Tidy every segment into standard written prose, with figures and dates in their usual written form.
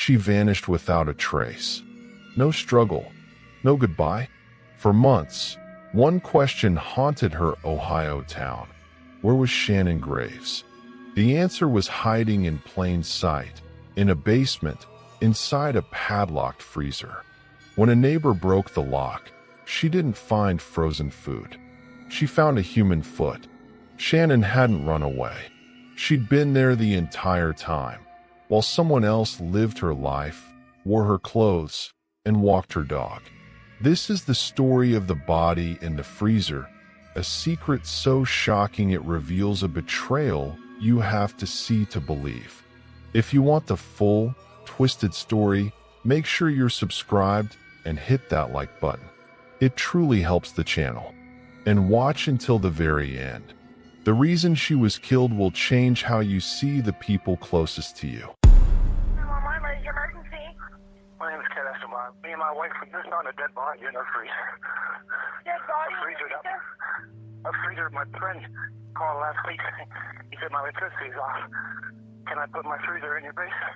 She vanished without a trace. No struggle, no goodbye. For months, one question haunted her Ohio town. Where was Shannon Graves? The answer was hiding in plain sight, in a basement, inside a padlocked freezer. When a neighbor broke the lock, she didn't find frozen food. She found a human foot. Shannon hadn't run away. She'd been there the entire time, while someone else lived her life, wore her clothes, and walked her dog. This is the story of the body in the freezer, a secret so shocking it reveals a betrayal you have to see to believe. If you want the full, twisted story, make sure you're subscribed and hit that like button. It truly helps the channel. And watch until the very end. The reason she was killed will change how you see the people closest to you. My name is Ken Esteban. Me and my wife, we just found a dead body in our freezer. Dead body? A freezer. My friend called last week. He said my electricity's off. Can I put my freezer in your basement?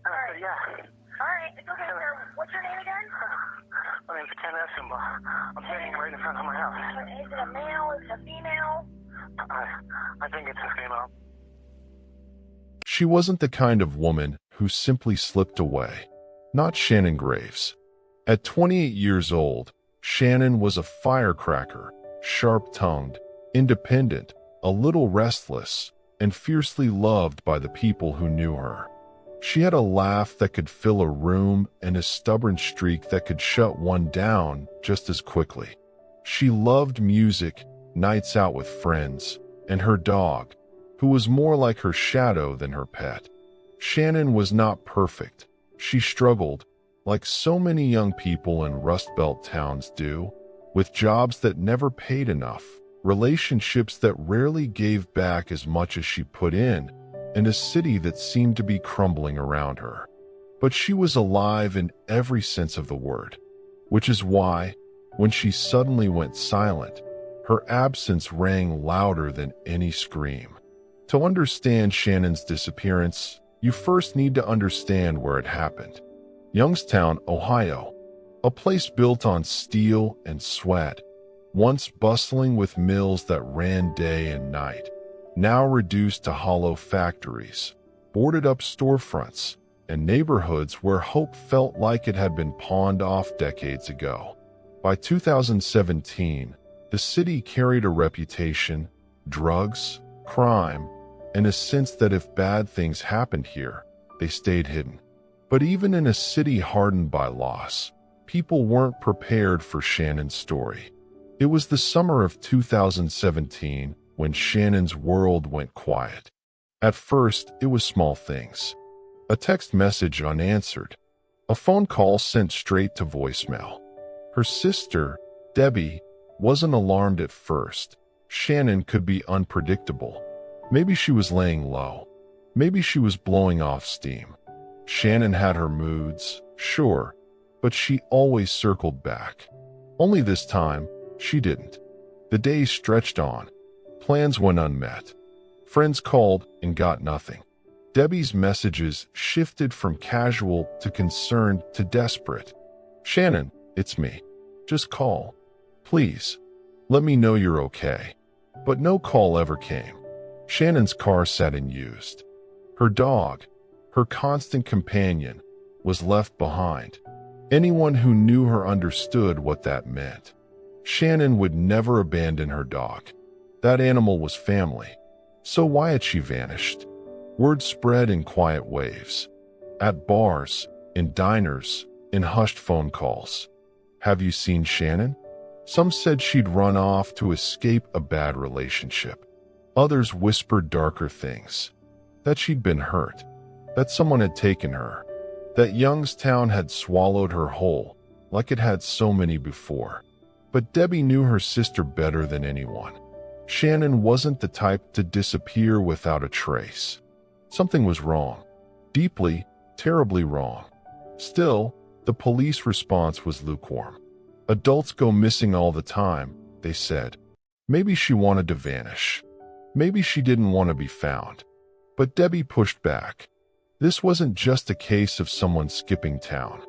And I said, yeah. All right, it's okay, sir. What's your name again? My name's Ken Esteban. I'm sitting right in front of my house. Is it a male? Is it a female? I think it's a female. She wasn't the kind of woman who simply slipped away. Not Shannon Graves. At 28 years old, Shannon was a firecracker, sharp-tongued, independent, a little restless, and fiercely loved by the people who knew her. She had a laugh that could fill a room and a stubborn streak that could shut one down just as quickly. She loved music, nights out with friends, and her dog, who was more like her shadow than her pet. Shannon was not perfect. She struggled, like so many young people in Rust Belt towns do, with jobs that never paid enough, relationships that rarely gave back as much as she put in, and a city that seemed to be crumbling around her. But she was alive in every sense of the word, which is why, when she suddenly went silent, her absence rang louder than any scream. To understand Shannon's disappearance, you first need to understand where it happened. Youngstown, Ohio, a place built on steel and sweat, once bustling with mills that ran day and night, now reduced to hollow factories, boarded-up storefronts, and neighborhoods where hope felt like it had been pawned off decades ago. By 2017, the city carried a reputation, drugs, crime, and a sense that if bad things happened here, they stayed hidden. But even in a city hardened by loss, people weren't prepared for Shannon's story. It was the summer of 2017 when Shannon's world went quiet. At first, it was small things. A text message unanswered. A phone call sent straight to voicemail. Her sister, Debbie, wasn't alarmed at first. Shannon could be unpredictable. Maybe she was laying low. Maybe she was blowing off steam. Shannon had her moods, sure, but she always circled back. Only this time, she didn't. The days stretched on. Plans went unmet. Friends called and got nothing. Debbie's messages shifted from casual to concerned to desperate. Shannon, it's me. Just call. Please. Let me know you're okay. But no call ever came. Shannon's car sat unused. Her dog, her constant companion, was left behind. Anyone who knew her understood what that meant. Shannon would never abandon her dog. That animal was family. So why had she vanished? Word spread in quiet waves. At bars, in diners, in hushed phone calls. Have you seen Shannon? Some said she'd run off to escape a bad relationship. Others whispered darker things. That she'd been hurt. That someone had taken her. That Youngstown had swallowed her whole, like it had so many before. But Debbie knew her sister better than anyone. Shannon wasn't the type to disappear without a trace. Something was wrong. Deeply, terribly wrong. Still, the police response was lukewarm. Adults go missing all the time, they said. Maybe she wanted to vanish. Maybe she didn't want to be found. But Debbie pushed back. This wasn't just a case of someone skipping town.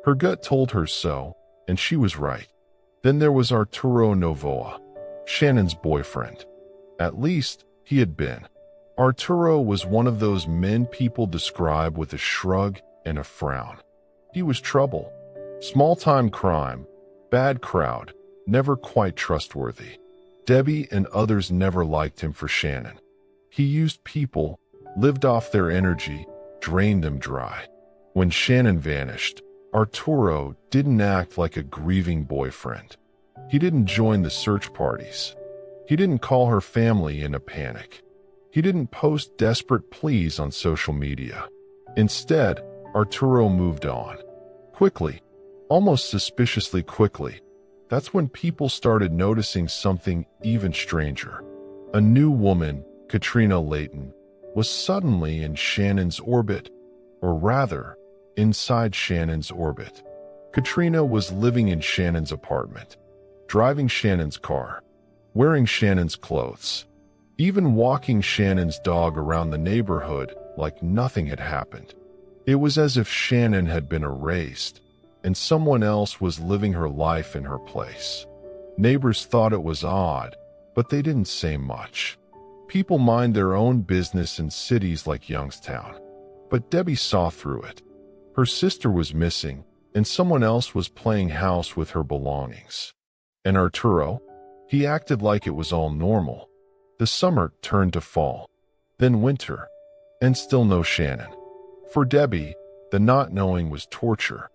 Her gut told her so, and she was right. Then there was Arturo Novoa, Shannon's boyfriend. At least, he had been. Arturo was one of those men people describe with a shrug and a frown. He was trouble. Small-time crime, bad crowd, never quite trustworthy. Debbie and others never liked him for Shannon. He used people, lived off their energy, drained them dry. When Shannon vanished, Arturo didn't act like a grieving boyfriend. He didn't join the search parties. He didn't call her family in a panic. He didn't post desperate pleas on social media. Instead, Arturo moved on. Quickly, almost suspiciously quickly. That's when people started noticing something even stranger. A new woman, Katrina Layton, was suddenly in Shannon's orbit, or rather, inside Shannon's orbit. Katrina was living in Shannon's apartment, driving Shannon's car, wearing Shannon's clothes, even walking Shannon's dog around the neighborhood like nothing had happened. It was as if Shannon had been erased, and someone else was living her life in her place. Neighbors thought it was odd, but they didn't say much. People mind their own business in cities like Youngstown. But Debbie saw through it. Her sister was missing, and someone else was playing house with her belongings. And Arturo? He acted like it was all normal. The summer turned to fall, then winter, and still no Shannon. For Debbie, the not knowing was torture.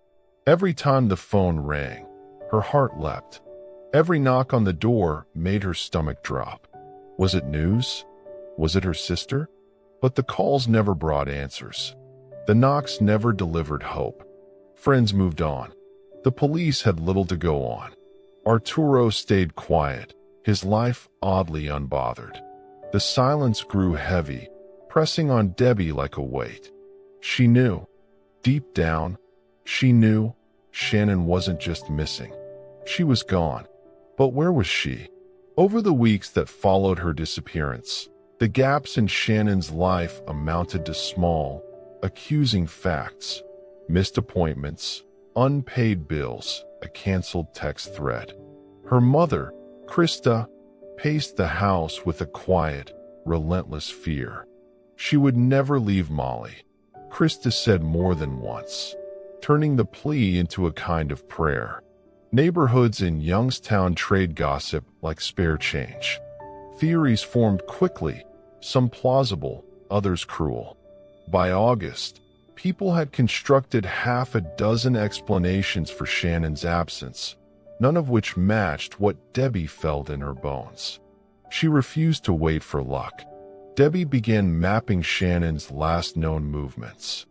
Every time the phone rang, her heart leapt. Every knock on the door made her stomach drop. Was it news? Was it her sister? But the calls never brought answers. The knocks never delivered hope. Friends moved on. The police had little to go on. Arturo stayed quiet, his life oddly unbothered. The silence grew heavy, pressing on Debbie like a weight. She knew. Deep down, she knew Shannon wasn't just missing. She was gone. But where was she? Over the weeks that followed her disappearance, the gaps in Shannon's life amounted to small, accusing facts. Missed appointments, unpaid bills, a canceled text thread. Her mother, Krista, paced the house with a quiet, relentless fear. She would never leave Molly, Krista said more than once, turning the plea into a kind of prayer. Neighborhoods in Youngstown trade gossip like spare change. Theories formed quickly, some plausible, others cruel. By August, people had constructed half a dozen explanations for Shannon's absence, none of which matched what Debbie felt in her bones. She refused to wait for luck. Debbie began mapping Shannon's last known movements.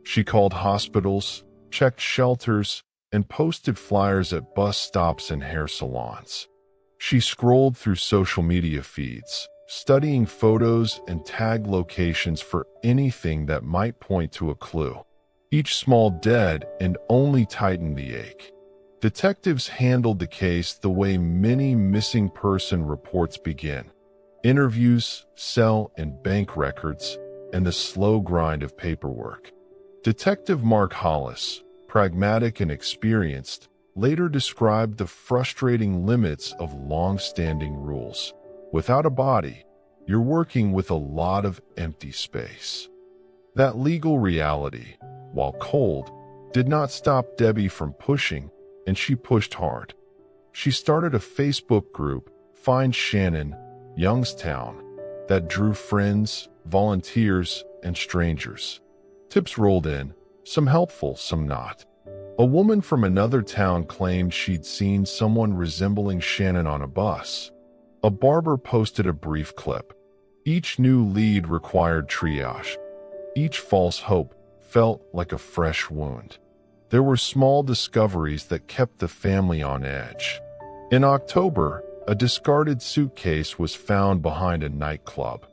She called hospitals, checked shelters, and posted flyers at bus stops and hair salons. She scrolled through social media feeds, studying photos and tag locations for anything that might point to a clue. Each small dead and only tightened the ache. Detectives handled the case the way many missing person reports begin. Interviews, cell and bank records, and the slow grind of paperwork. Detective Mark Hollis, pragmatic and experienced, later described the frustrating limits of long-standing rules. Without a body, you're working with a lot of empty space. That legal reality, while cold, did not stop Debbie from pushing, and she pushed hard. She started a Facebook group, Find Shannon, Youngstown, that drew friends, volunteers, and strangers. Tips rolled in, some helpful, some not. A woman from another town claimed she'd seen someone resembling Shannon on a bus. A barber posted a brief clip. Each new lead required triage. Each false hope felt like a fresh wound. There were small discoveries that kept the family on edge. In October, a discarded suitcase was found behind a nightclub.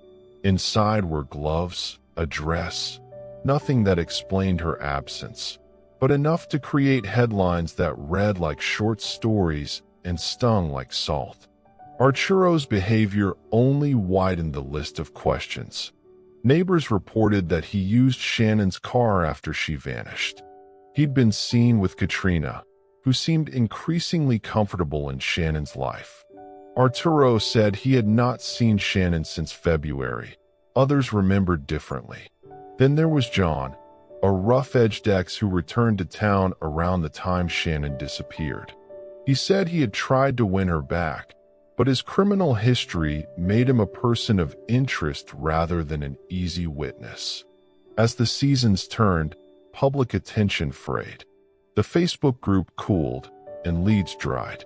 Inside were gloves, a dress, nothing that explained her absence, but enough to create headlines that read like short stories and stung like salt. Arturo's behavior only widened the list of questions. Neighbors reported that he used Shannon's car after she vanished. He'd been seen with Katrina, who seemed increasingly comfortable in Shannon's life. Arturo said he had not seen Shannon since February. Others remembered differently. Then there was John, a rough-edged ex who returned to town around the time Shannon disappeared. He said he had tried to win her back, but his criminal history made him a person of interest rather than an easy witness. As the seasons turned, public attention frayed. The Facebook group cooled, and leads dried.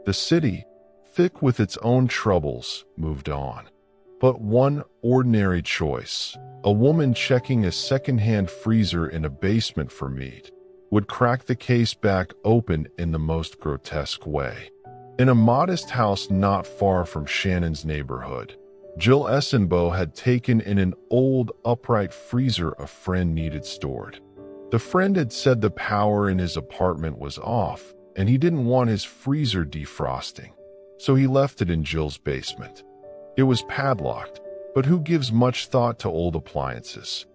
The city, thick with its own troubles, moved on. But one ordinary choice, a woman checking a second-hand freezer in a basement for meat, would crack the case back open in the most grotesque way. In a modest house not far from Shannon's neighborhood, Jill Essenboe had taken in an old, upright freezer a friend needed stored. The friend had said the power in his apartment was off, and he didn't want his freezer defrosting, so he left it in Jill's basement. It was padlocked, but who gives much thought to old appliances?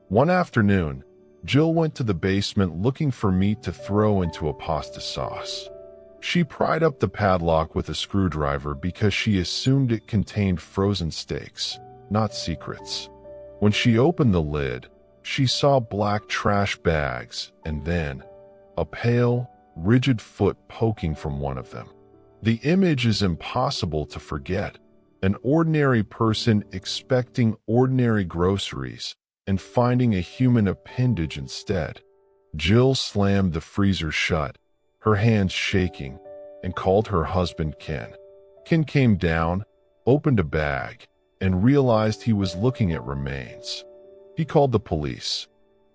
One afternoon, Jill went to the basement looking for meat to throw into a pasta sauce. She pried up the padlock with a screwdriver because she assumed it contained frozen steaks, not secrets. When she opened the lid, she saw black trash bags and then a pale, rigid foot poking from one of them. The image is impossible to forget. An ordinary person expecting ordinary groceries and finding a human appendage instead. Jill slammed the freezer shut, her hands shaking, and called her husband Ken. Ken came down, opened a bag, and realized he was looking at remains. He called the police.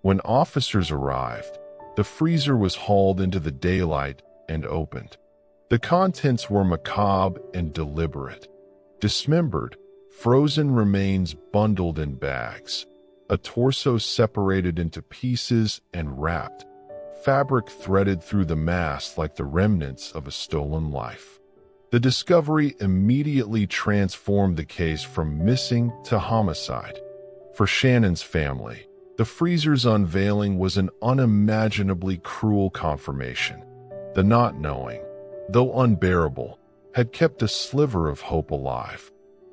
When officers arrived, the freezer was hauled into the daylight and opened. The contents were macabre and deliberate. Dismembered, frozen remains bundled in bags, a torso separated into pieces and wrapped, fabric threaded through the mass like the remnants of a stolen life. The discovery immediately transformed the case from missing to homicide. For Shannon's family, the freezer's unveiling was an unimaginably cruel confirmation. The not knowing, though unbearable, had kept a sliver of hope alive.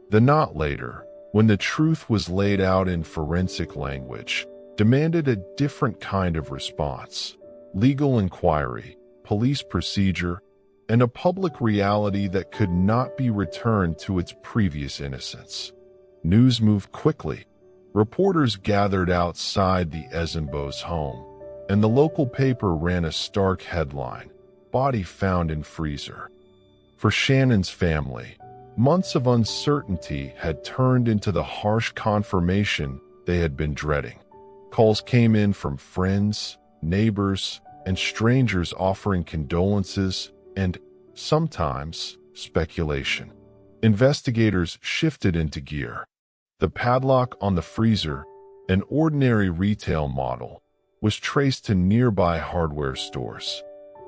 The not later, when the truth was laid out in forensic language, demanded a different kind of response. Legal inquiry, police procedure, and a public reality that could not be returned to its previous innocence. News moved quickly. Reporters gathered outside the Essenboe's home, and the local paper ran a stark headline, "Body Found in Freezer." For Shannon's family, months of uncertainty had turned into the harsh confirmation they had been dreading. Calls came in from friends, neighbors, and strangers offering condolences and, sometimes, speculation. Investigators shifted into gear. The padlock on the freezer, an ordinary retail model, was traced to nearby hardware stores.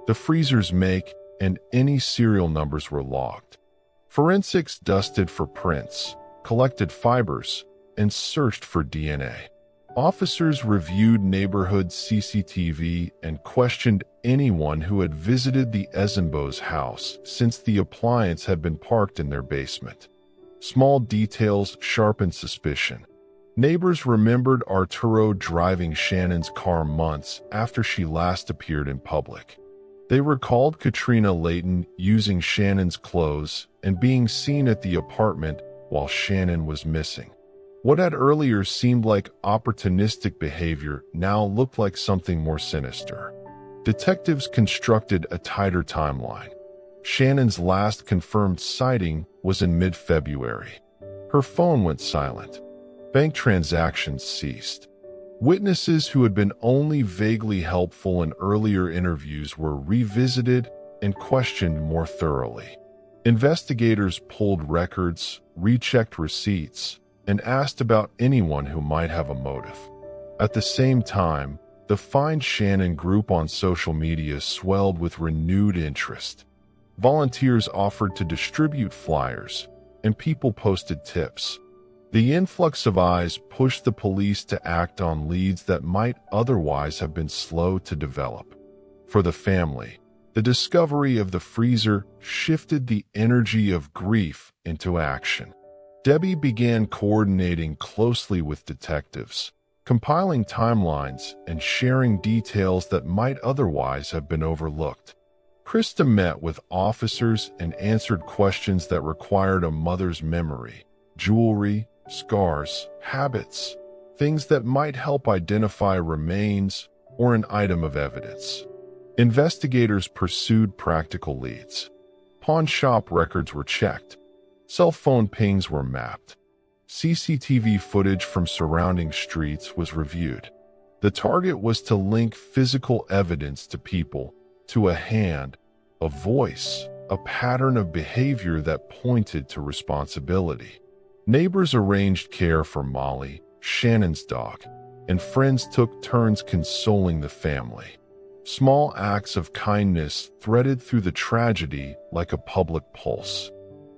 The freezer's make and any serial numbers were logged. Forensics dusted for prints, collected fibers, and searched for DNA. Officers reviewed neighborhood CCTV and questioned anyone who had visited the Essenboe's house since the appliance had been parked in their basement. Small details sharpened suspicion. Neighbors remembered Arturo driving Shannon's car months after she last appeared in public. They recalled Katrina Layton using Shannon's clothes and being seen at the apartment while Shannon was missing. What had earlier seemed like opportunistic behavior now looked like something more sinister. Detectives constructed a tighter timeline. Shannon's last confirmed sighting was in mid-February. Her phone went silent. Bank transactions ceased. Witnesses who had been only vaguely helpful in earlier interviews were revisited and questioned more thoroughly. Investigators pulled records, rechecked receipts, and asked about anyone who might have a motive. At the same time, the Find Shannon group on social media swelled with renewed interest. Volunteers offered to distribute flyers, and people posted tips. The influx of eyes pushed the police to act on leads that might otherwise have been slow to develop. For the family, the discovery of the freezer shifted the energy of grief into action. Debbie began coordinating closely with detectives, compiling timelines and sharing details that might otherwise have been overlooked. Krista met with officers and answered questions that required a mother's memory: jewelry, scars, habits, things that might help identify remains or an item of evidence. Investigators pursued practical leads. Pawn shop records were checked. Cell phone pings were mapped. CCTV footage from surrounding streets was reviewed. The target was to link physical evidence to people, to a hand, a voice, a pattern of behavior that pointed to responsibility. Neighbors arranged care for Molly, Shannon's dog, and friends took turns consoling the family. Small acts of kindness threaded through the tragedy like a public pulse.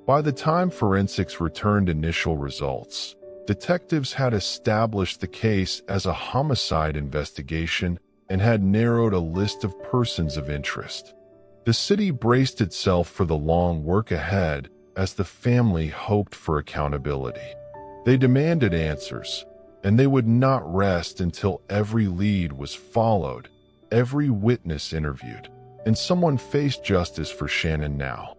By the time forensics returned initial results, detectives had established the case as a homicide investigation and had narrowed a list of persons of interest. The city braced itself for the long work ahead as the family hoped for accountability. They demanded answers, and they would not rest until every lead was followed, every witness interviewed, and someone faced justice for Shannon now.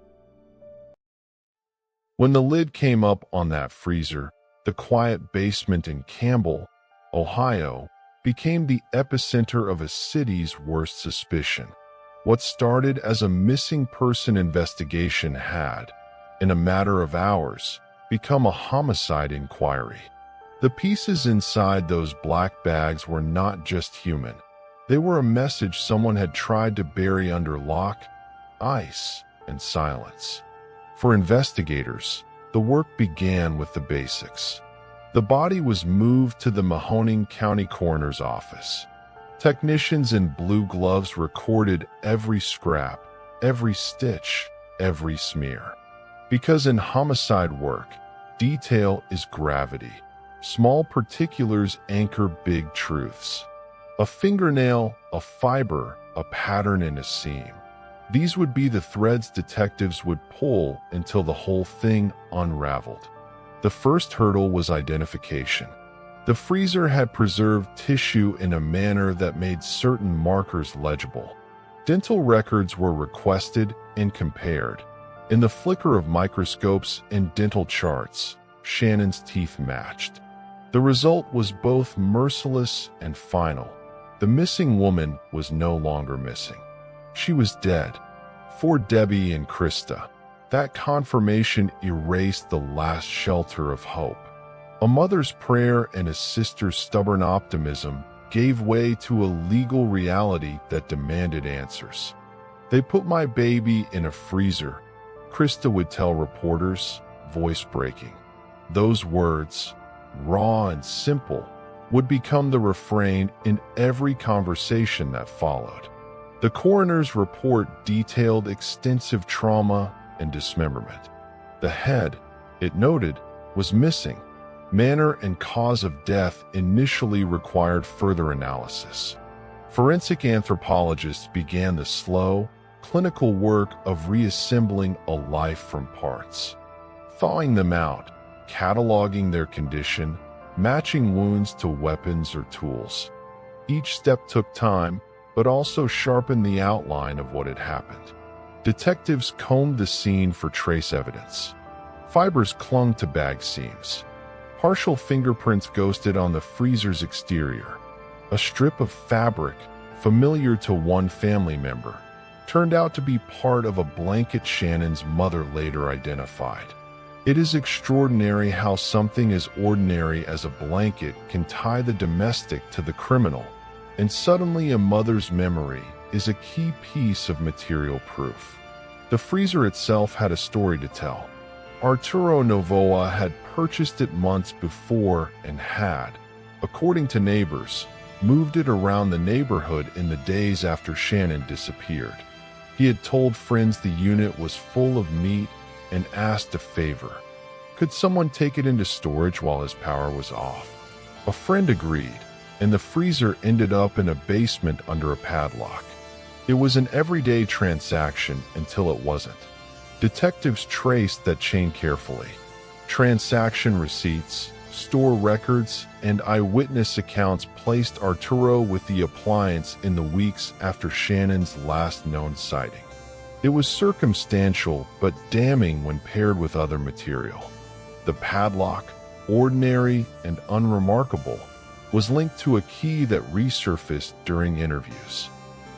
When the lid came up on that freezer, the quiet basement in Campbell, Ohio, became the epicenter of a city's worst suspicion. What started as a missing person investigation had, in a matter of hours, become a homicide inquiry. The pieces inside those black bags were not just human. They were a message someone had tried to bury under lock, ice, and silence. For investigators, the work began with the basics. The body was moved to the Mahoning County Coroner's office. Technicians in blue gloves recorded every scrap, every stitch, every smear. Because in homicide work, detail is gravity. Small particulars anchor big truths. A fingernail, a fiber, a pattern in a seam. These would be the threads detectives would pull until the whole thing unraveled. The first hurdle was identification. The freezer had preserved tissue in a manner that made certain markers legible. Dental records were requested and compared. In the flicker of microscopes and dental charts, Shannon's teeth matched. The result was both merciless and final. The missing woman was no longer missing. She was dead. For Debbie and Krista, that confirmation erased the last shelter of hope. A mother's prayer and a sister's stubborn optimism gave way to a legal reality that demanded answers. "They put my baby in a freezer," Krista would tell reporters, voice breaking. Those words, raw and simple, would become the refrain in every conversation that followed. The coroner's report detailed extensive trauma and dismemberment. The head, it noted, was missing. Manner and cause of death initially required further analysis. Forensic anthropologists began the slow, clinical work of reassembling a life from parts, thawing them out, cataloging their condition, matching wounds to weapons or tools. Each step took time, but also sharpened the outline of what had happened. Detectives combed the scene for trace evidence. Fibers clung to bag seams. Partial fingerprints ghosted on the freezer's exterior. A strip of fabric, familiar to one family member, turned out to be part of a blanket Shannon's mother later identified. It is extraordinary how something as ordinary as a blanket can tie the domestic to the criminal, and suddenly a mother's memory is a key piece of material proof. The freezer itself had a story to tell. Arturo Novoa had purchased it months before and had, according to neighbors, moved it around the neighborhood in the days after Shannon disappeared. He had told friends the unit was full of meat and asked a favor. Could someone take it into storage while his power was off? A friend agreed, and the freezer ended up in a basement under a padlock. It was an everyday transaction until it wasn't. Detectives traced that chain carefully. Transaction receipts, store records, and eyewitness accounts placed Arturo with the appliance in the weeks after Shannon's last known sighting. It was circumstantial but damning when paired with other material. The padlock, ordinary and unremarkable, was linked to a key that resurfaced during interviews.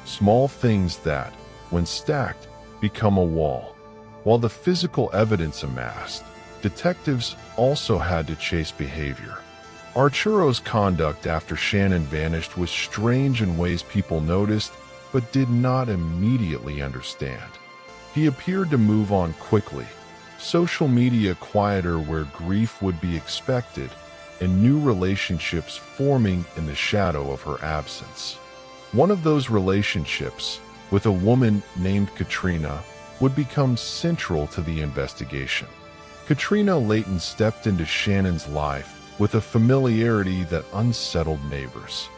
Small things that, when stacked, become a wall. While the physical evidence amassed, detectives also had to chase behavior. Arturo's conduct after Shannon vanished was strange in ways people noticed but did not immediately understand. He appeared to move on quickly, social media quieter where grief would be expected, and new relationships forming in the shadow of her absence. One of those relationships, with a woman named Katrina, would become central to the investigation. Katrina Layton stepped into Shannon's life with a familiarity that unsettled neighbors.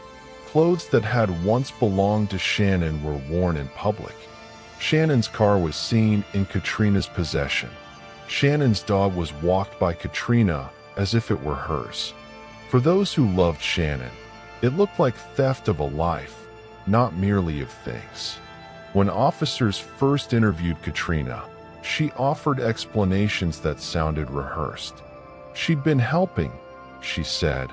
Clothes that had once belonged to Shannon were worn in public. Shannon's car was seen in Katrina's possession. Shannon's dog was walked by Katrina as if it were hers. For those who loved Shannon, it looked like theft of a life, not merely of things. When officers first interviewed Katrina, she offered explanations that sounded rehearsed. She'd been helping, she said.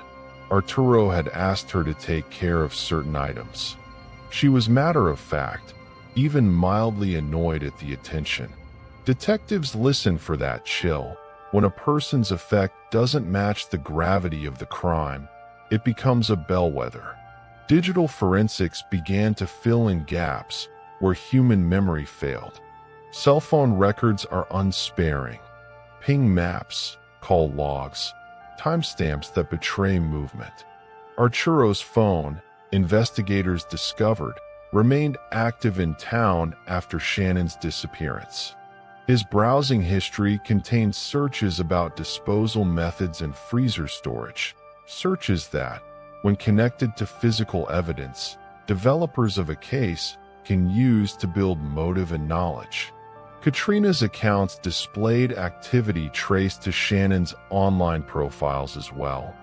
Arturo had asked her to take care of certain items. She was matter-of-fact, even mildly annoyed at the attention. Detectives listen for that chill. When a person's effect doesn't match the gravity of the crime, it becomes a bellwether. Digital forensics began to fill in gaps where human memory failed. Cell phone records are unsparing. Ping maps, call logs, timestamps that betray movement. Arturo's phone, investigators discovered, remained active in town after Shannon's disappearance. His browsing history contained searches about disposal methods and freezer storage, searches that, when connected to physical evidence, developers of a case can use to build motive and knowledge. Katrina's accounts displayed activity traced to Shannon's online profiles as well.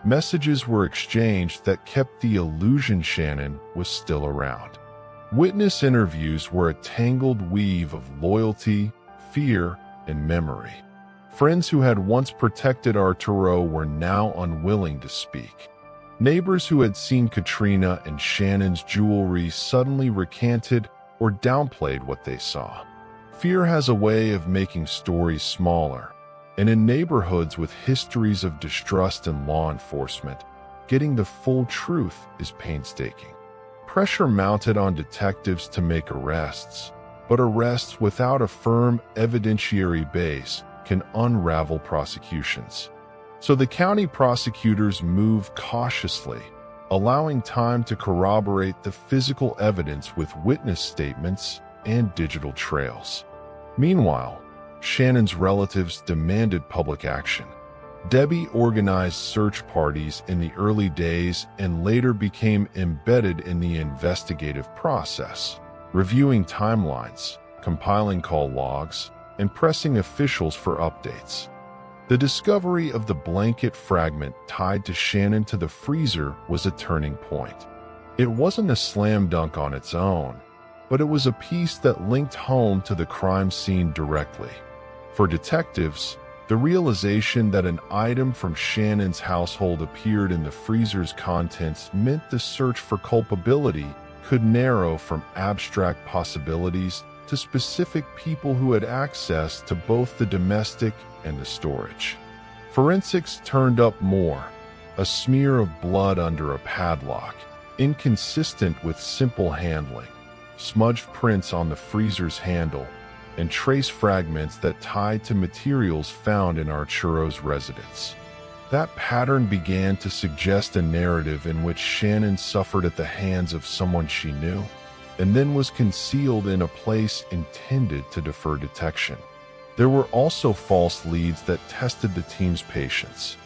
Messages were exchanged that kept the illusion Shannon was still around. Witness interviews were a tangled weave of loyalty, fear, and memory. Friends who had once protected Arturo were now unwilling to speak. Neighbors who had seen Katrina and Shannon's jewelry suddenly recanted or downplayed what they saw. Fear has a way of making stories smaller, and in neighborhoods with histories of distrust and law enforcement, getting the full truth is painstaking. Pressure mounted on detectives to make arrests, but arrests without a firm evidentiary base can unravel prosecutions. So the county prosecutors move cautiously, allowing time to corroborate the physical evidence with witness statements and digital trails. Meanwhile, Shannon's relatives demanded public action. Debbie organized search parties in the early days and later became embedded in the investigative process, reviewing timelines, compiling call logs, and pressing officials for updates. The discovery of the blanket fragment tied to Shannon to the freezer was a turning point. It wasn't a slam dunk on its own, but it was a piece that linked home to the crime scene directly. For detectives, the realization that an item from Shannon's household appeared in the freezer's contents meant the search for culpability could narrow from abstract possibilities to specific people who had access to both the domestic and the storage. Forensics turned up more, a smear of blood under a padlock, inconsistent with simple handling, smudged prints on the freezer's handle, and trace fragments that tied to materials found in Arturo's residence. That pattern began to suggest a narrative in which Shannon suffered at the hands of someone she knew, and then was concealed in a place intended to defer detection. There were also false leads that tested the team's patience.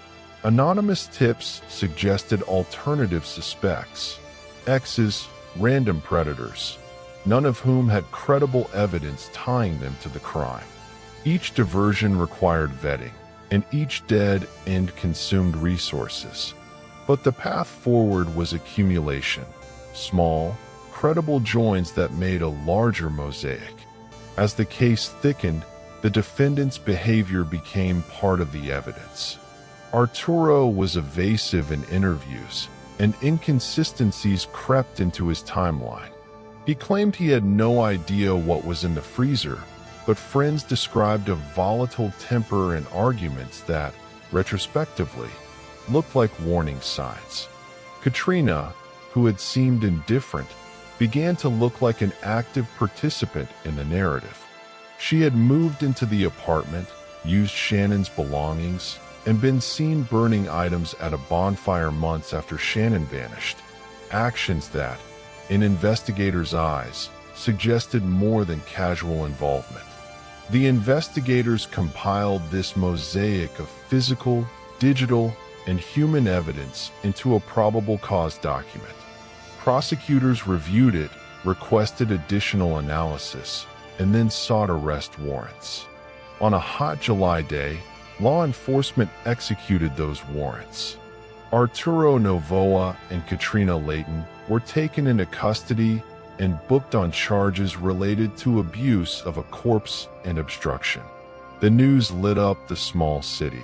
Anonymous tips suggested alternative suspects, exes, random predators, none of whom had credible evidence tying them to the crime. Each diversion required vetting, and each dead end consumed resources. But the path forward was accumulation, small, credible joins that made a larger mosaic. As the case thickened, the defendant's behavior became part of the evidence. Arturo was evasive in interviews, and inconsistencies crept into his timeline. He claimed he had no idea what was in the freezer, but friends described a volatile temper and arguments that, retrospectively, looked like warning signs. Katrina, who had seemed indifferent, began to look like an active participant in the narrative. She had moved into the apartment, used Shannon's belongings, and been seen burning items at a bonfire months after Shannon vanished. Actions that, in investigators' eyes, suggested more than casual involvement. The investigators compiled this mosaic of physical, digital, and human evidence into a probable cause document. Prosecutors reviewed it, requested additional analysis, and then sought arrest warrants. On a hot July day, law enforcement executed those warrants. Arturo Novoa and Katrina Layton were taken into custody and booked on charges related to abuse of a corpse and obstruction. The news lit up the small city.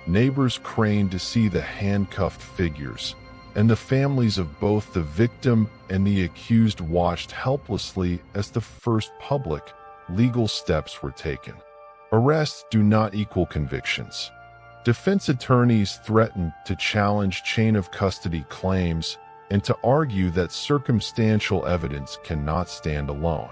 Neighbors craned to see the handcuffed figures, and the families of both the victim and the accused watched helplessly as the first public, legal steps were taken. Arrests do not equal convictions. Defense attorneys threatened to challenge chain of custody claims and to argue that circumstantial evidence cannot stand alone.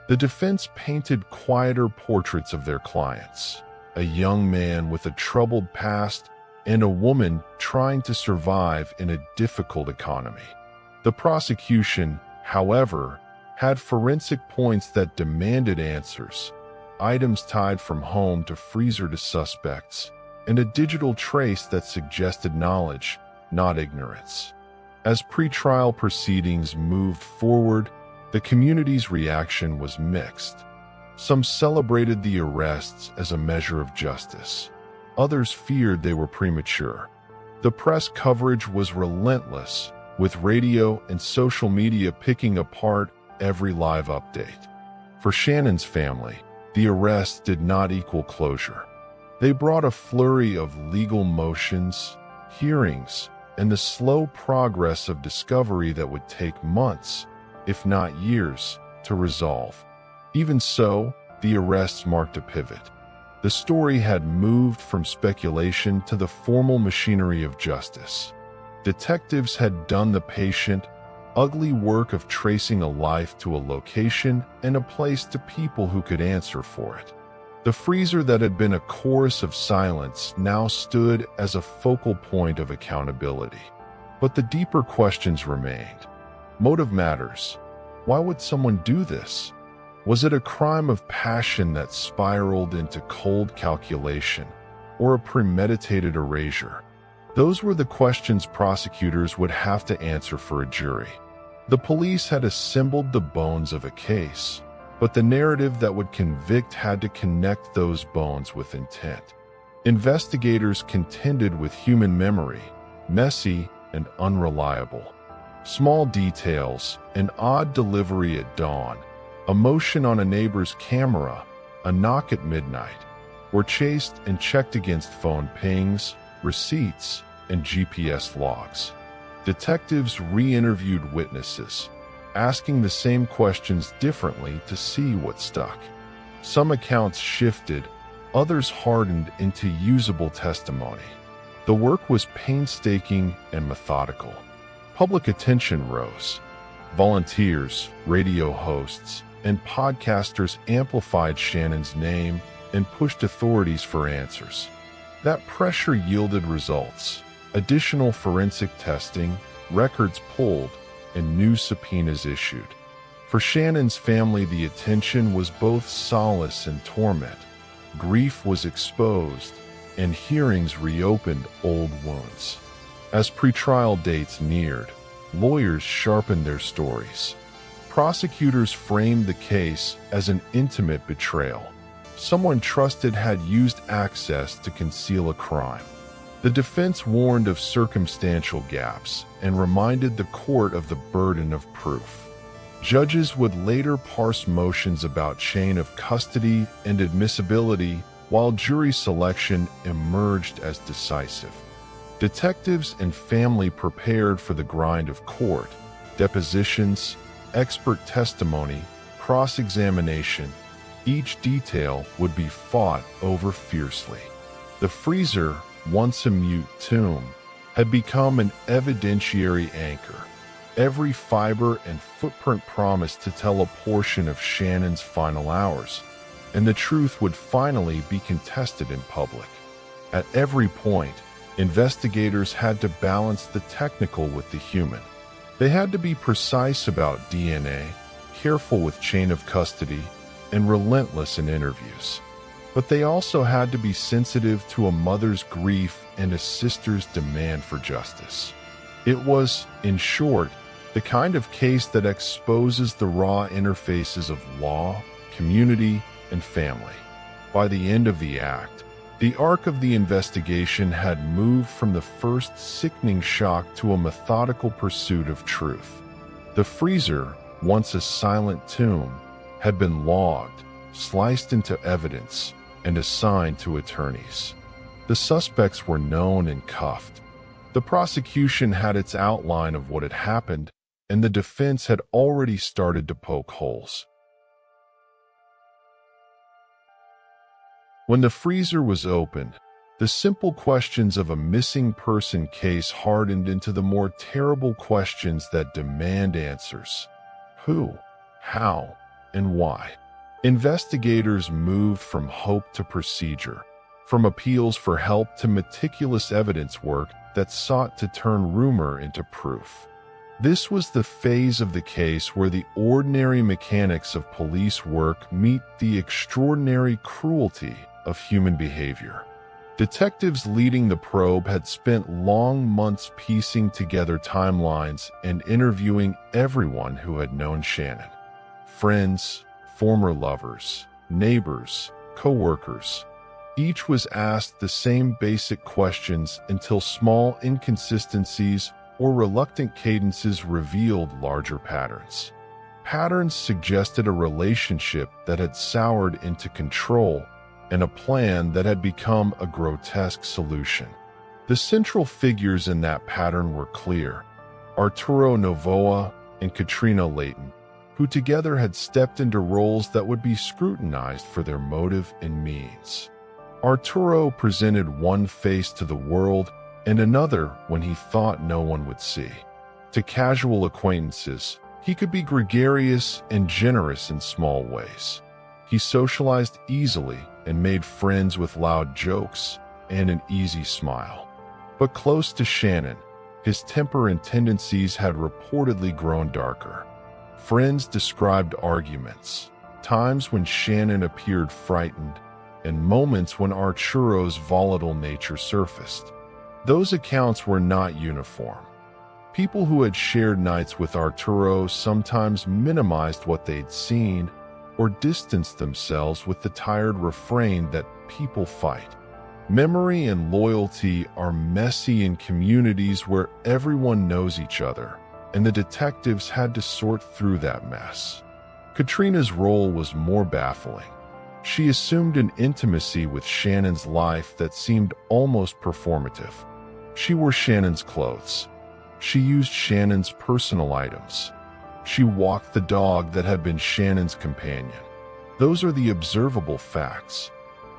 The defense painted quieter portraits of their clients, a young man with a troubled past and a woman trying to survive in a difficult economy. The prosecution, however, had forensic points that demanded answers, items tied from home to freezer to suspects, and a digital trace that suggested knowledge, not ignorance. As pretrial proceedings moved forward, the community's reaction was mixed. Some celebrated the arrests as a measure of justice. Others feared they were premature. The press coverage was relentless, with radio and social media picking apart every live update. For Shannon's family, the arrests did not equal closure. They brought a flurry of legal motions, hearings, and the slow progress of discovery that would take months, if not years, to resolve. Even so, the arrests marked a pivot. The story had moved from speculation to the formal machinery of justice. Detectives had done the patient, ugly work of tracing a life to a location and a place to people who could answer for it. The freezer that had been a chorus of silence now stood as a focal point of accountability. But the deeper questions remained. Motive matters. Why would someone do this? Was it a crime of passion that spiraled into cold calculation, or a premeditated erasure? Those were the questions prosecutors would have to answer for a jury. The police had assembled the bones of a case, but the narrative that would convict had to connect those bones with intent. Investigators contended with human memory, messy and unreliable. Small details, an odd delivery at dawn, a motion on a neighbor's camera, a knock at midnight, were chased and checked against phone pings, receipts, and GPS logs. Detectives re-interviewed witnesses, asking the same questions differently to see what stuck. Some accounts shifted, others hardened into usable testimony. The work was painstaking and methodical. Public attention rose. Volunteers, radio hosts, and podcasters amplified Shannon's name and pushed authorities for answers. That pressure yielded results. Additional forensic testing, records pulled, and new subpoenas issued. For Shannon's family, the attention was both solace and torment. grief was exposed, and hearings reopened old wounds. As pretrial dates neared, lawyers sharpened their stories. Prosecutors framed the case as an intimate betrayal. Someone trusted had used access to conceal a crime. The defense warned of circumstantial gaps and reminded the court of the burden of proof. Judges would later parse motions about chain of custody and admissibility, while jury selection emerged as decisive. Detectives and family prepared for the grind of court, depositions, expert testimony, cross-examination. Each detail would be fought over fiercely. The freezer, once a mute tomb, had become an evidentiary anchor. Every fiber and footprint promised to tell a portion of Shannon's final hours, and the truth would finally be contested in public. At every point, investigators had to balance the technical with the human. They had to be precise about DNA, careful with chain of custody, and relentless in interviews. But they also had to be sensitive to a mother's grief and a sister's demand for justice. It was, in short, the kind of case that exposes the raw interfaces of law, community, and family. By the end of the act, the arc of the investigation had moved from the first sickening shock to a methodical pursuit of truth. The freezer, once a silent tomb, had been logged, sliced into evidence, and assigned to attorneys. The suspects were known and cuffed. The prosecution had its outline of what had happened, and the defense had already started to poke holes. When the freezer was opened, the simple questions of a missing person case hardened into the more terrible questions that demand answers. Who, how, and why? Investigators moved from hope to procedure, from appeals for help to meticulous evidence work that sought to turn rumor into proof. This was the phase of the case where the ordinary mechanics of police work meet the extraordinary cruelty of human behavior. Detectives leading the probe had spent long months piecing together timelines and interviewing everyone who had known Shannon. Friends, former lovers, neighbors, co-workers. Each was asked the same basic questions until small inconsistencies or reluctant cadences revealed larger patterns. Patterns suggested a relationship that had soured into control and a plan that had become a grotesque solution. The central figures in that pattern were clear: Arturo Novoa and Katrina Layton, who together had stepped into roles that would be scrutinized for their motive and means. Arturo presented one face to the world and another when he thought no one would see. To casual acquaintances, he could be gregarious and generous in small ways. He socialized easily and made friends with loud jokes and an easy smile. But close to Shannon, his temper and tendencies had reportedly grown darker. Friends described arguments, times when Shannon appeared frightened, and moments when Arturo's volatile nature surfaced. Those accounts were not uniform. People who had shared nights with Arturo sometimes minimized what they'd seen or distanced themselves with the tired refrain that people fight. Memory and loyalty are messy in communities where everyone knows each other, and the detectives had to sort through that mess. Katrina's role was more baffling. She assumed an intimacy with Shannon's life that seemed almost performative. She wore Shannon's clothes. She used Shannon's personal items. She walked the dog that had been Shannon's companion. Those are the observable facts.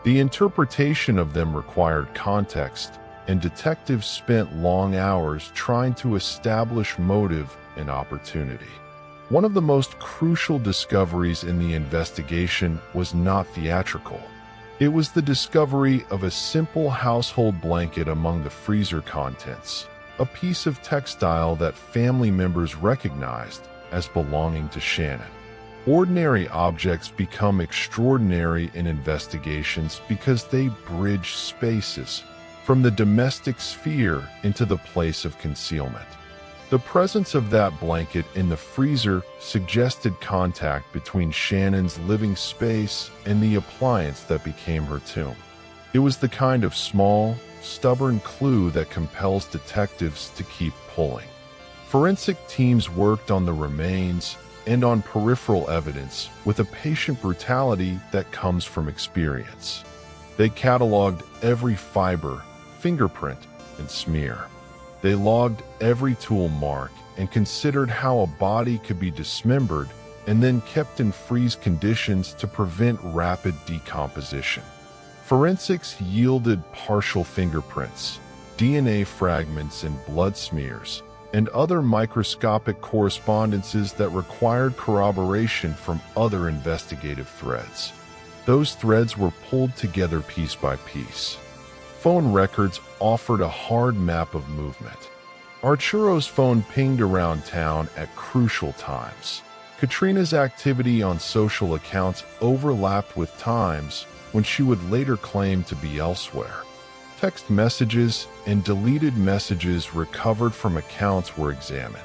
The interpretation of them required context, and detectives spent long hours trying to establish motive and opportunity. One of the most crucial discoveries in the investigation was not theatrical. It was the discovery of a simple household blanket among the freezer contents, a piece of textile that family members recognized as belonging to Shannon. Ordinary objects become extraordinary in investigations because they bridge spaces from the domestic sphere into the place of concealment. The presence of that blanket in the freezer suggested contact between Shannon's living space and the appliance that became her tomb. It was the kind of small, stubborn clue that compels detectives to keep pulling. Forensic teams worked on the remains and on peripheral evidence with a patient brutality that comes from experience. They cataloged every fiber, fingerprint, and smear. They logged every tool mark and considered how a body could be dismembered and then kept in freeze conditions to prevent rapid decomposition. Forensics yielded partial fingerprints, DNA fragments and blood smears, and other microscopic correspondences that required corroboration from other investigative threads. Those threads were pulled together piece by piece. Phone records offered a hard map of movement. Arturo's phone pinged around town at crucial times. Katrina's activity on social accounts overlapped with times when she would later claim to be elsewhere. Text messages and deleted messages recovered from accounts were examined.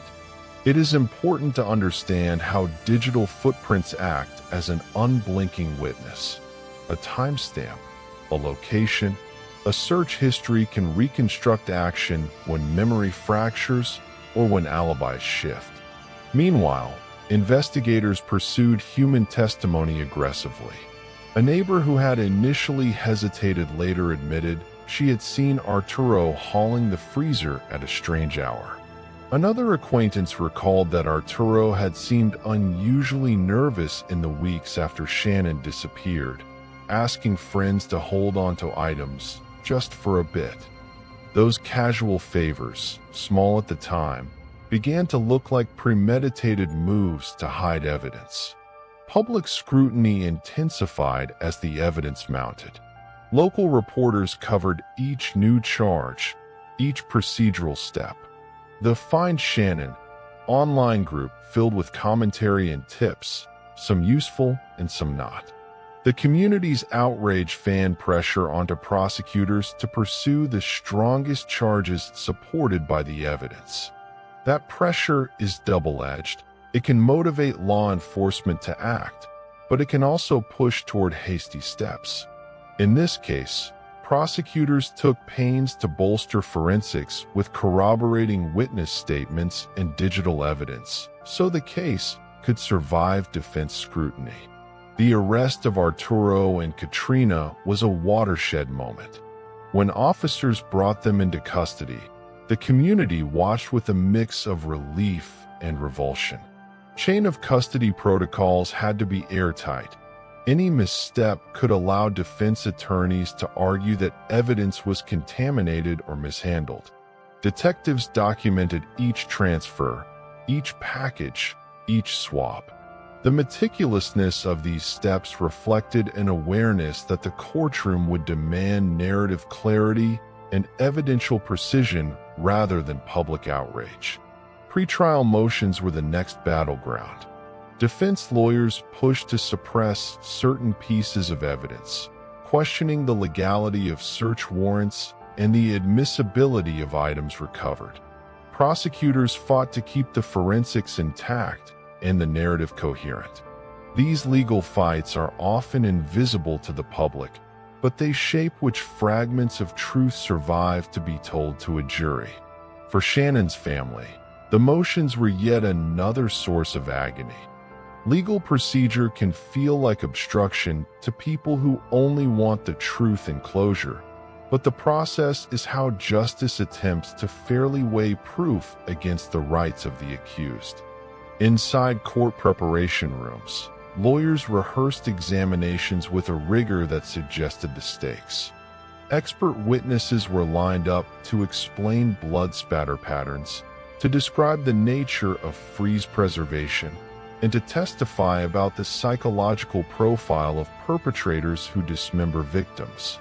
It is important to understand how digital footprints act as an unblinking witness. A timestamp, a location, a search history can reconstruct action when memory fractures or when alibis shift. Meanwhile, investigators pursued human testimony aggressively. A neighbor who had initially hesitated later admitted she had seen Arturo hauling the freezer at a strange hour. Another acquaintance recalled that Arturo had seemed unusually nervous in the weeks after Shannon disappeared, asking friends to hold onto items just for a bit. Those casual favors, small at the time, began to look like premeditated moves to hide evidence. Public scrutiny intensified as the evidence mounted. Local reporters covered each new charge, each procedural step. The Find Shannon online group filled with commentary and tips, some useful and some not. The community's outrage fanned pressure onto prosecutors to pursue the strongest charges supported by the evidence. That pressure is double-edged. It can motivate law enforcement to act, but it can also push toward hasty steps. In this case, prosecutors took pains to bolster forensics with corroborating witness statements and digital evidence, so the case could survive defense scrutiny. The arrest of Arturo and Katrina was a watershed moment. When officers brought them into custody, the community watched with a mix of relief and revulsion. Chain of custody protocols had to be airtight. Any misstep could allow defense attorneys to argue that evidence was contaminated or mishandled. Detectives documented each transfer, each package, each swap. The meticulousness of these steps reflected an awareness that the courtroom would demand narrative clarity and evidential precision rather than public outrage. Pretrial motions were the next battleground. Defense lawyers pushed to suppress certain pieces of evidence, questioning the legality of search warrants and the admissibility of items recovered. Prosecutors fought to keep the forensics intact and the narrative coherent. These legal fights are often invisible to the public, but they shape which fragments of truth survive to be told to a jury. For Shannon's family, the motions were yet another source of agony. Legal procedure can feel like obstruction to people who only want the truth and closure, but the process is how justice attempts to fairly weigh proof against the rights of the accused. Inside court preparation rooms, lawyers rehearsed examinations with a rigor that suggested the stakes. Expert witnesses were lined up to explain blood spatter patterns, to describe the nature of freeze preservation, and to testify about the psychological profile of perpetrators who dismember victims.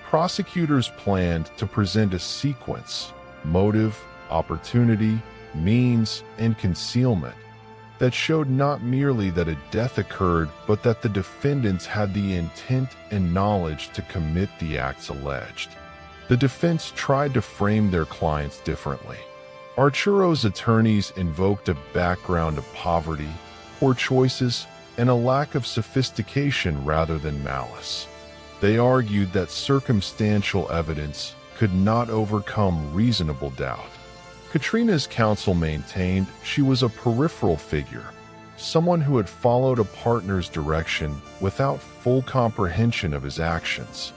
Prosecutors planned to present a sequence: motive, opportunity, means, and concealment, that showed not merely that a death occurred, but that the defendants had the intent and knowledge to commit the acts alleged. The defense tried to frame their clients differently. Arturo's attorneys invoked a background of poverty, poor choices, and a lack of sophistication rather than malice. They argued that circumstantial evidence could not overcome reasonable doubt. Katrina's counsel maintained she was a peripheral figure, someone who had followed a partner's direction without full comprehension of his actions.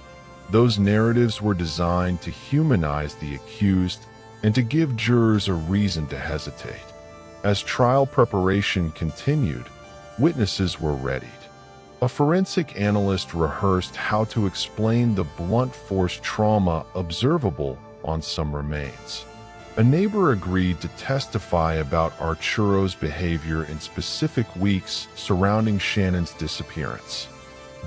Those narratives were designed to humanize the accused and to give jurors a reason to hesitate. As trial preparation continued, witnesses were readied. A forensic analyst rehearsed how to explain the blunt force trauma observable on some remains. A neighbor agreed to testify about Arturo's behavior in specific weeks surrounding Shannon's disappearance.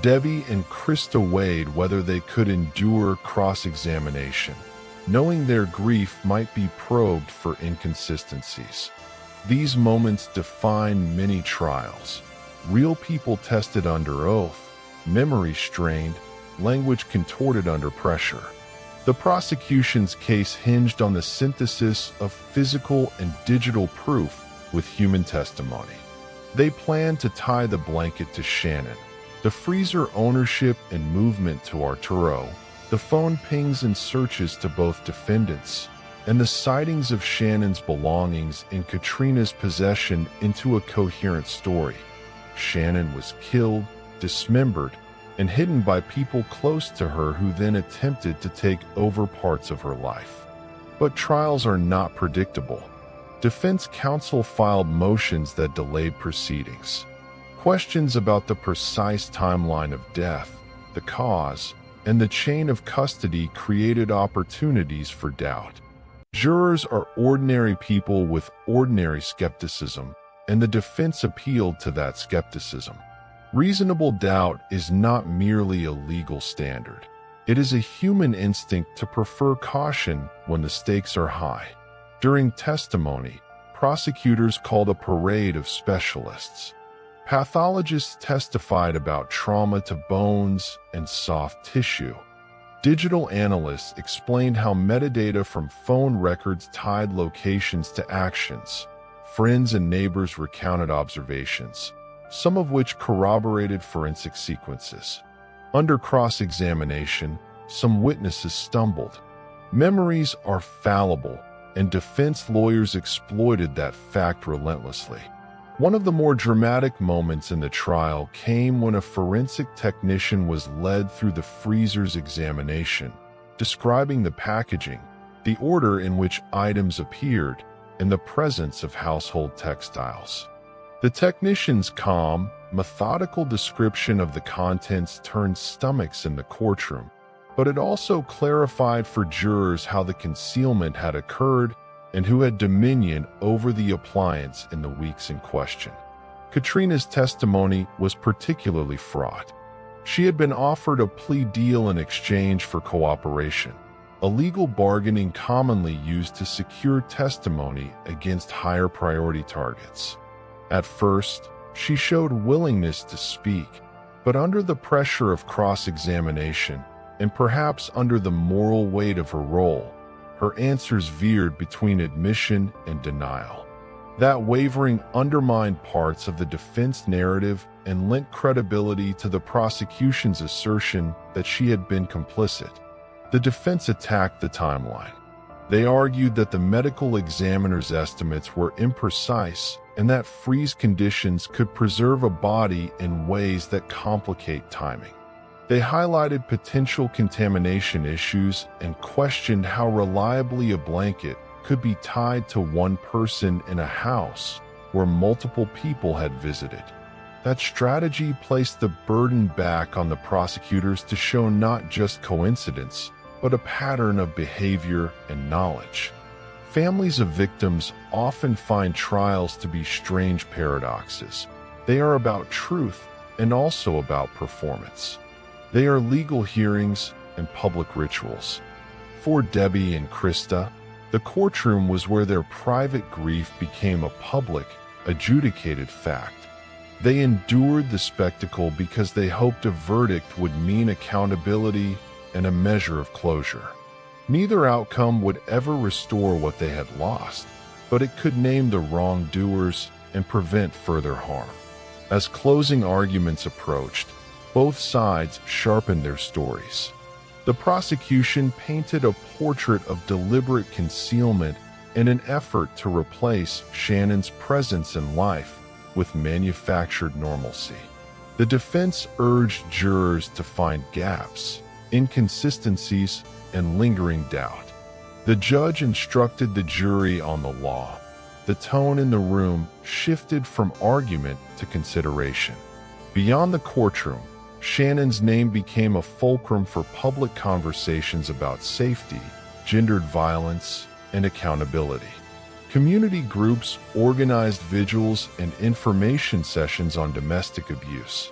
Debbie and Krista weighed whether they could endure cross-examination, knowing their grief might be probed for inconsistencies. These moments define many trials. Real people tested under oath, memory strained, language contorted under pressure. The prosecution's case hinged on the synthesis of physical and digital proof with human testimony. They planned to tie the blanket to Shannon, the freezer ownership and movement to Arturo, the phone pings and searches to both defendants, and the sightings of Shannon's belongings in Katrina's possession into a coherent story. Shannon was killed, dismembered, and hidden by people close to her who then attempted to take over parts of her life. But trials are not predictable. Defense counsel filed motions that delayed proceedings. Questions about the precise timeline of death, the cause, and the chain of custody created opportunities for doubt. Jurors are ordinary people with ordinary skepticism, and the defense appealed to that skepticism. Reasonable doubt is not merely a legal standard. It is a human instinct to prefer caution when the stakes are high. During testimony, prosecutors called a parade of specialists. Pathologists testified about trauma to bones and soft tissue. Digital analysts explained how metadata from phone records tied locations to actions. Friends and neighbors recounted observations, some of which corroborated forensic sequences. Under cross-examination, some witnesses stumbled. Memories are fallible, and defense lawyers exploited that fact relentlessly. One of the more dramatic moments in the trial came when a forensic technician was led through the freezer's examination, describing the packaging, the order in which items appeared, and the presence of household textiles. The technician's calm, methodical description of the contents turned stomachs in the courtroom, but it also clarified for jurors how the concealment had occurred and who had dominion over the appliance in the weeks in question. Katrina's testimony was particularly fraught. She had been offered a plea deal in exchange for cooperation, a legal bargaining commonly used to secure testimony against higher priority targets. At first, she showed willingness to speak, but under the pressure of cross-examination, and perhaps under the moral weight of her role, her answers veered between admission and denial. That wavering undermined parts of the defense narrative and lent credibility to the prosecution's assertion that she had been complicit. The defense attacked the timeline. They argued that the medical examiner's estimates were imprecise and that freeze conditions could preserve a body in ways that complicate timing. They highlighted potential contamination issues and questioned how reliably a blanket could be tied to one person in a house where multiple people had visited. That strategy placed the burden back on the prosecutors to show not just coincidence, but a pattern of behavior and knowledge. Families of victims often find trials to be strange paradoxes. They are about truth and also about performance. They are legal hearings and public rituals. For Debbie and Krista, the courtroom was where their private grief became a public, adjudicated fact. They endured the spectacle because they hoped a verdict would mean accountability and a measure of closure. Neither outcome would ever restore what they had lost, but it could name the wrongdoers and prevent further harm. As closing arguments approached, both sides sharpened their stories. The prosecution painted a portrait of deliberate concealment in an effort to replace Shannon's presence in life with manufactured normalcy. The defense urged jurors to find gaps, inconsistencies, and lingering doubt. The judge instructed the jury on the law. The tone in the room shifted from argument to consideration. Beyond the courtroom, Shannon's name became a fulcrum for public conversations about safety, gendered violence, and accountability. Community groups organized vigils and information sessions on domestic abuse.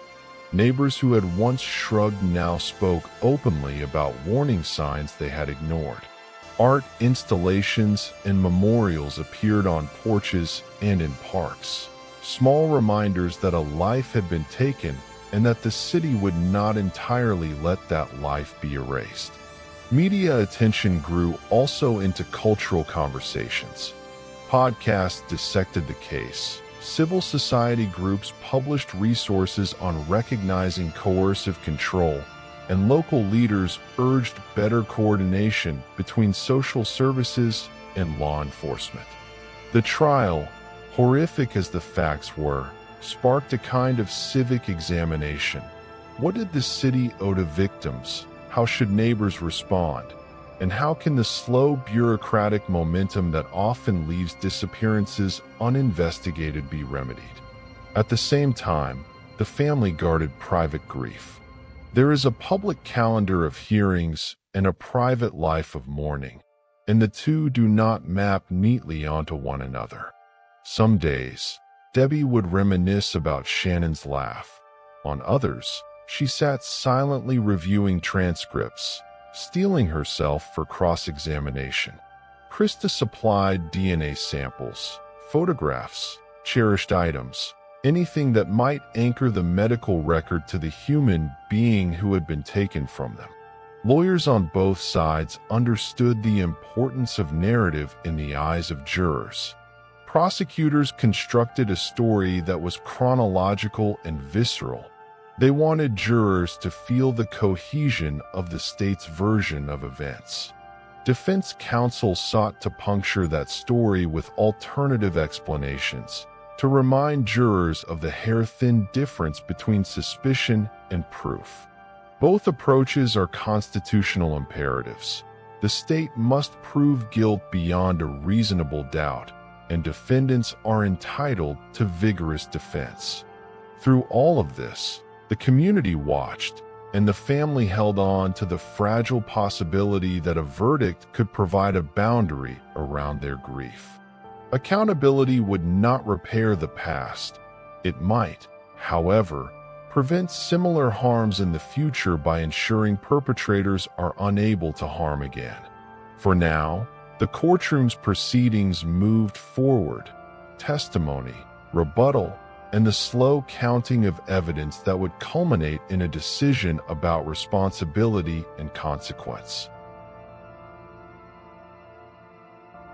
Neighbors who had once shrugged now spoke openly about warning signs they had ignored. Art installations and memorials appeared on porches and in parks, small reminders that a life had been taken and that the city would not entirely let that life be erased. Media attention grew also into cultural conversations. Podcasts dissected the case. Civil society groups published resources on recognizing coercive control, and local leaders urged better coordination between social services and law enforcement. The trial, horrific as the facts were, sparked a kind of civic examination. What did the city owe to victims? How should neighbors respond? And how can the slow bureaucratic momentum that often leaves disappearances uninvestigated be remedied? At the same time, the family guarded private grief. There is a public calendar of hearings and a private life of mourning, and the two do not map neatly onto one another. Some days, Debbie would reminisce about Shannon's laugh. On others, she sat silently reviewing transcripts, steeling herself for cross-examination. Krista supplied DNA samples, photographs, cherished items, anything that might anchor the medical record to the human being who had been taken from them. Lawyers on both sides understood the importance of narrative in the eyes of jurors. Prosecutors constructed a story that was chronological and visceral. They wanted jurors to feel the cohesion of the state's version of events. Defense counsel sought to puncture that story with alternative explanations, to remind jurors of the hair-thin difference between suspicion and proof. Both approaches are constitutional imperatives. The state must prove guilt beyond a reasonable doubt, and defendants are entitled to vigorous defense. Through all of this, the community watched, and the family held on to the fragile possibility that a verdict could provide a boundary around their grief. Accountability would not repair the past. It might, however, prevent similar harms in the future by ensuring perpetrators are unable to harm again. For now, the courtroom's proceedings moved forward. Testimony, rebuttal, and the slow counting of evidence that would culminate in a decision about responsibility and consequence.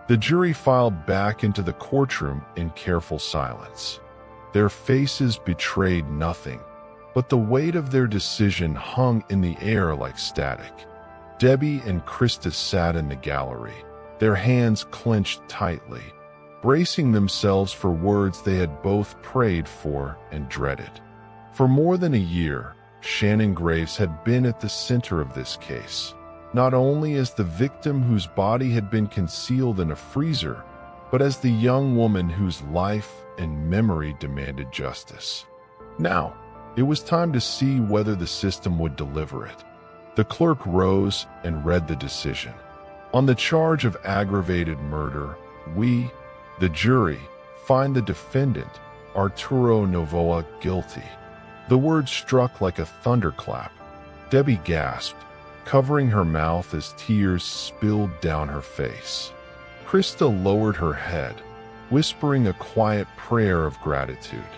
The jury filed back into the courtroom in careful silence. Their faces betrayed nothing, but the weight of their decision hung in the air like static. Debbie and Krista sat in the gallery, their hands clenched tightly, bracing themselves for words they had both prayed for and dreaded. For more than a year, Shannon Graves had been at the center of this case, not only as the victim whose body had been concealed in a freezer, but as the young woman whose life and memory demanded justice. Now, it was time to see whether the system would deliver it. The clerk rose and read the decision. On the charge of aggravated murder, we, the jury, find the defendant, Arturo Novoa, guilty. The words struck like a thunderclap. Debbie gasped, covering her mouth as tears spilled down her face. Krista lowered her head. whispering a quiet prayer of gratitude.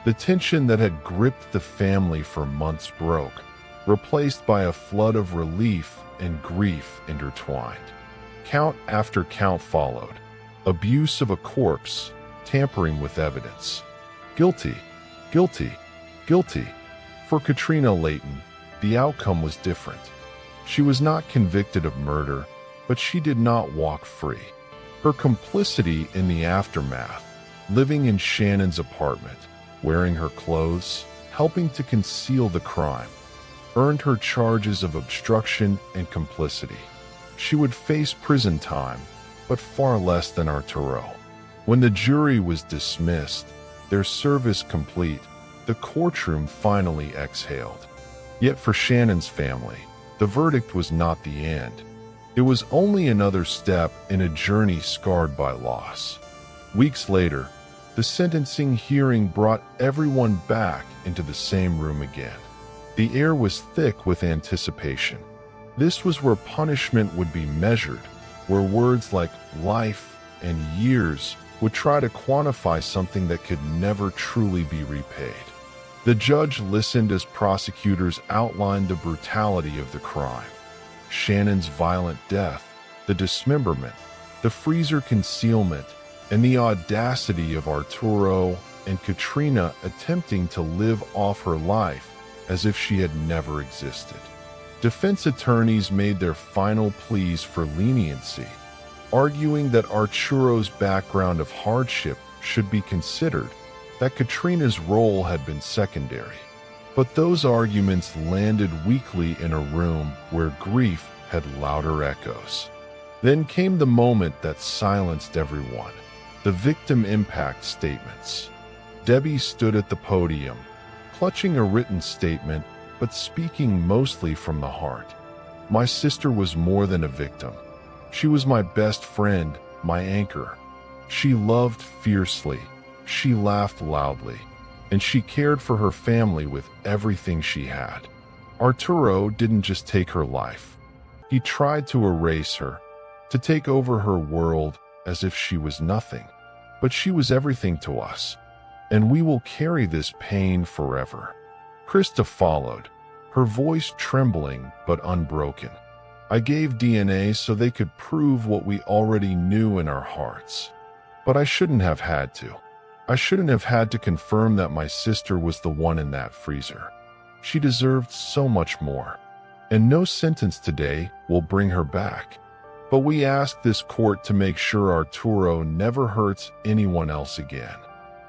The tension that had gripped the family for months broke, replaced by a flood of relief and grief intertwined. Count after count followed. Abuse of a corpse, tampering with evidence. Guilty, guilty, guilty. For Katrina Layton, the outcome was different. She was not convicted of murder, but she did not walk free. Her complicity in the aftermath, living in Shannon's apartment, wearing her clothes, helping to conceal the crime, earned her charges of obstruction and complicity. She would face prison time, but far less than Arturo. When the jury was dismissed, their service complete, the courtroom finally exhaled. Yet for Shannon's family, the verdict was not the end. It was only another step in a journey scarred by loss. Weeks later, the sentencing hearing brought everyone back into the same room again. The air was thick with anticipation. This was where punishment would be measured, where words like life and years would try to quantify something that could never truly be repaid. The judge listened as prosecutors outlined the brutality of the crime. Shannon's violent death, the dismemberment, the freezer concealment, and the audacity of Arturo and Katrina attempting to live off her life as if she had never existed. Defense attorneys made their final pleas for leniency, arguing that Arturo's background of hardship should be considered, that Katrina's role had been secondary. But those arguments landed weakly in a room where grief had louder echoes. Then came the moment that silenced everyone, the victim impact statements. Debbie stood at the podium, clutching a written statement, but speaking mostly from the heart. My sister was more than a victim. She was my best friend, my anchor. She loved fiercely, she laughed loudly, and she cared for her family with everything she had. Arturo didn't just take her life. He tried to erase her, to take over her world as if she was nothing. But she was everything to us, and we will carry this pain forever. Krista followed, her voice trembling but unbroken. I gave DNA so they could prove what we already knew in our hearts. But I shouldn't have had to. I shouldn't have had to confirm that my sister was the one in that freezer. She deserved so much more. And no sentence today will bring her back. But we ask this court to make sure Arturo never hurts anyone else again.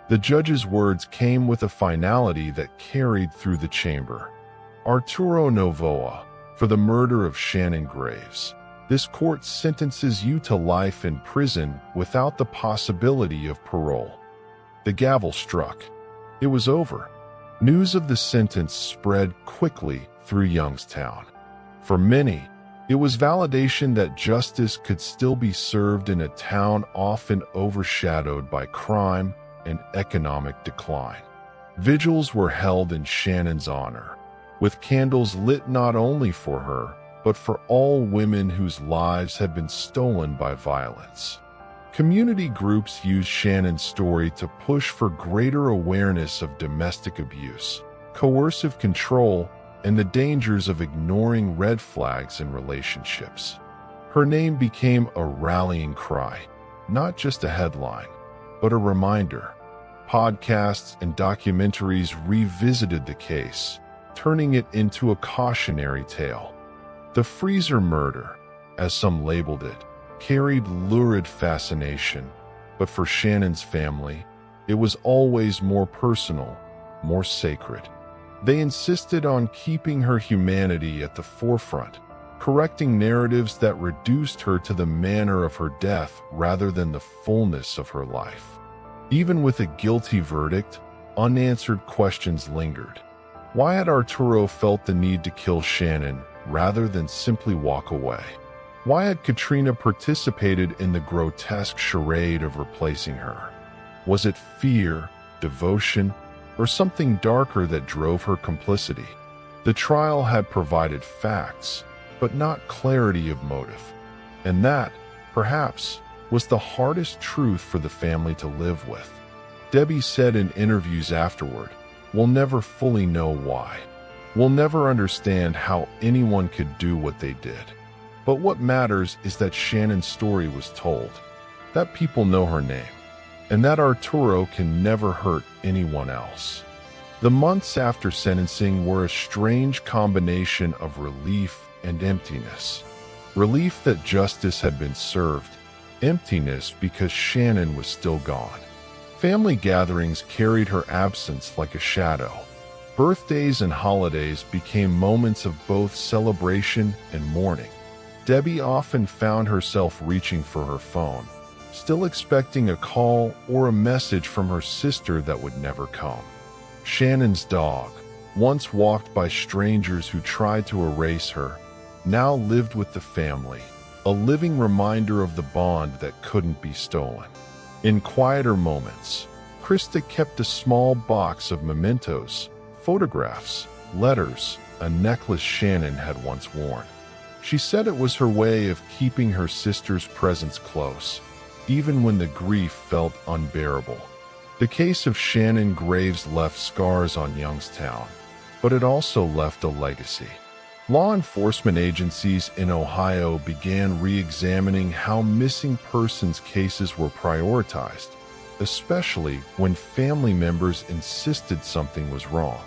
The judge's words came with a finality that carried through the chamber. Arturo Novoa, for the murder of Shannon Graves. This court sentences you to life in prison without the possibility of parole. The gavel struck. It was over. News of the sentence spread quickly through Youngstown. For many, it was validation that justice could still be served in a town often overshadowed by crime and economic decline. Vigils were held in Shannon's honor, with candles lit not only for her, but for all women whose lives had been stolen by violence. Community groups used Shannon's story to push for greater awareness of domestic abuse, coercive control, and the dangers of ignoring red flags in relationships. Her name became a rallying cry, not just a headline, but a reminder. Podcasts and documentaries revisited the case, turning it into a cautionary tale. The freezer murder, as some labeled it, carried lurid fascination, but for Shannon's family, it was always more personal, more sacred. They insisted on keeping her humanity at the forefront, correcting narratives that reduced her to the manner of her death rather than the fullness of her life. Even with a guilty verdict, unanswered questions lingered. Why had Arturo felt the need to kill Shannon rather than simply walk away? Why had Katrina participated in the grotesque charade of replacing her? Was it fear, devotion, or something darker that drove her complicity? The trial had provided facts, but not clarity of motive. And that, perhaps, was the hardest truth for the family to live with. Debbie said in interviews afterward, "We'll never fully know why. We'll never understand how anyone could do what they did. But what matters is that Shannon's story was told, that people know her name, and that Arturo can never hurt anyone else." The months after sentencing were a strange combination of relief and emptiness. Relief that justice had been served, emptiness because Shannon was still gone. Family gatherings carried her absence like a shadow. Birthdays and holidays became moments of both celebration and mourning. Debbie often found herself reaching for her phone, still expecting a call or a message from her sister that would never come. Shannon's dog, once walked by strangers who tried to erase her, now lived with the family, a living reminder of the bond that couldn't be stolen. In quieter moments, Krista kept a small box of mementos, photographs, letters, a necklace Shannon had once worn. She said it was her way of keeping her sister's presence close, even when the grief felt unbearable. The case of Shannon Graves left scars on Youngstown, but it also left a legacy. Law enforcement agencies in Ohio began re-examining how missing persons cases were prioritized, especially when family members insisted something was wrong.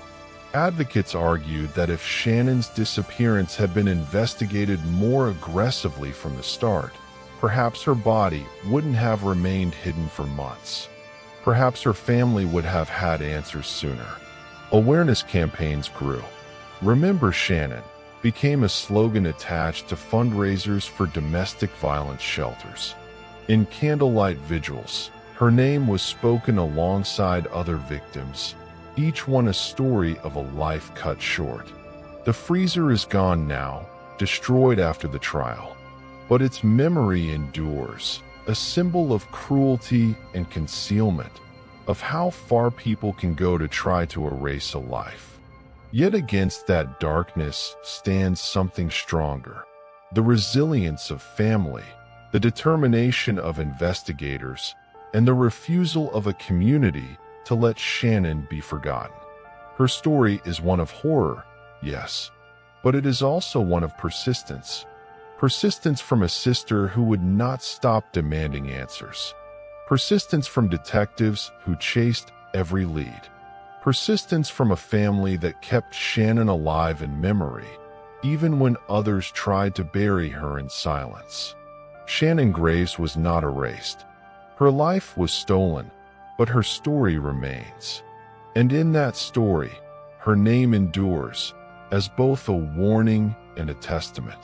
Advocates argued that if Shannon's disappearance had been investigated more aggressively from the start, perhaps her body wouldn't have remained hidden for months. Perhaps her family would have had answers sooner. Awareness campaigns grew. "Remember Shannon" became a slogan attached to fundraisers for domestic violence shelters. In candlelight vigils, her name was spoken alongside other victims, each one a story of a life cut short. The freezer is gone now, destroyed after the trial, but its memory endures, a symbol of cruelty and concealment, of how far people can go to try to erase a life. Yet against that darkness stands something stronger: the resilience of family, the determination of investigators, and the refusal of a community to let Shannon be forgotten. Her story is one of horror, yes, but it is also one of persistence. Persistence from a sister who would not stop demanding answers. Persistence from detectives who chased every lead. Persistence from a family that kept Shannon alive in memory, even when others tried to bury her in silence. Shannon Graves was not erased. Her life was stolen, but her story remains. And in that story, her name endures as both a warning and a testament.